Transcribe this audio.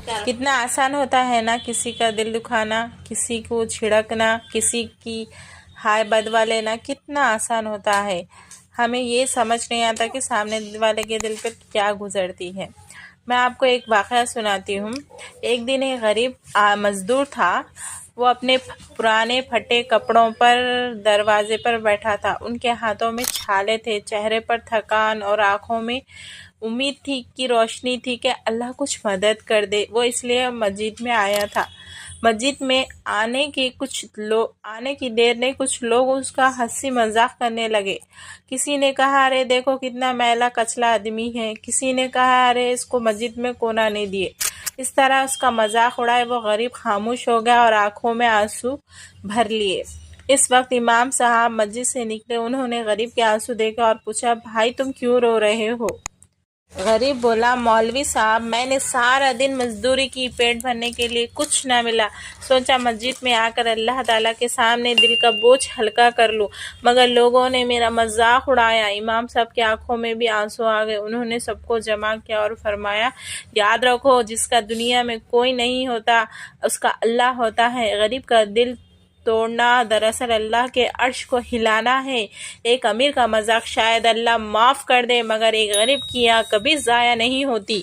کتنا آسان ہوتا ہے نا کسی کا دل دکھانا، کسی کو چھڑکنا، کسی کی ہائے بدوا لینا، کتنا آسان ہوتا ہے۔ ہمیں یہ سمجھ نہیں آتا کہ سامنے والے کے دل پہ کیا گزرتی ہے۔ میں آپ کو ایک واقعہ سناتی ہوں۔ ایک دن ایک غریب مزدور تھا۔ وہ اپنے پرانے پھٹے کپڑوں پر دروازے پر بیٹھا تھا۔ ان کے ہاتھوں میں چھالے تھے، چہرے پر تھکان اور آنکھوں میں امید تھی کی روشنی تھی کہ اللہ کچھ مدد کر دے۔ وہ اس لیے مسجد میں آیا تھا۔ مسجد میں آنے کی دیر نے کچھ لوگ اس کا ہنسی مذاق کرنے لگے۔ کسی نے کہا، ارے دیکھو کتنا میلا کچلا آدمی ہے۔ کسی نے کہا، ارے اس کو مسجد میں کیوں نہ نہیں دیے۔ اس طرح اس کا مذاق اڑائے وہ غریب خاموش ہو گیا اور آنکھوں میں آنسو بھر لیے۔ اس وقت امام صاحب مسجد سے نکلے۔ انہوں نے غریب کے آنسو دیکھے اور پوچھا، بھائی تم کیوں رو رہے ہو؟ غریب بولا، مولوی صاحب میں نے سارا دن مزدوری کی، پیٹ بھرنے کے لیے کچھ نہ ملا۔ سوچا مسجد میں آ کر اللہ تعالیٰ کے سامنے دل کا بوجھ ہلکا کر لوں، مگر لوگوں نے میرا مذاق اڑایا۔ امام صاحب کی آنکھوں میں بھی آنسو آ گئے۔ انہوں نے سب کو جمع کیا اور فرمایا، یاد رکھو جس کا دنیا میں کوئی نہیں ہوتا اس کا اللہ ہوتا ہے۔ غریب کا دل توڑنا دراصل اللہ کے عرش کو ہلانا ہے۔ ایک امیر کا مذاق شاید اللہ معاف کر دے، مگر ایک غریب کی آنکھ کبھی ضائع نہیں ہوتی۔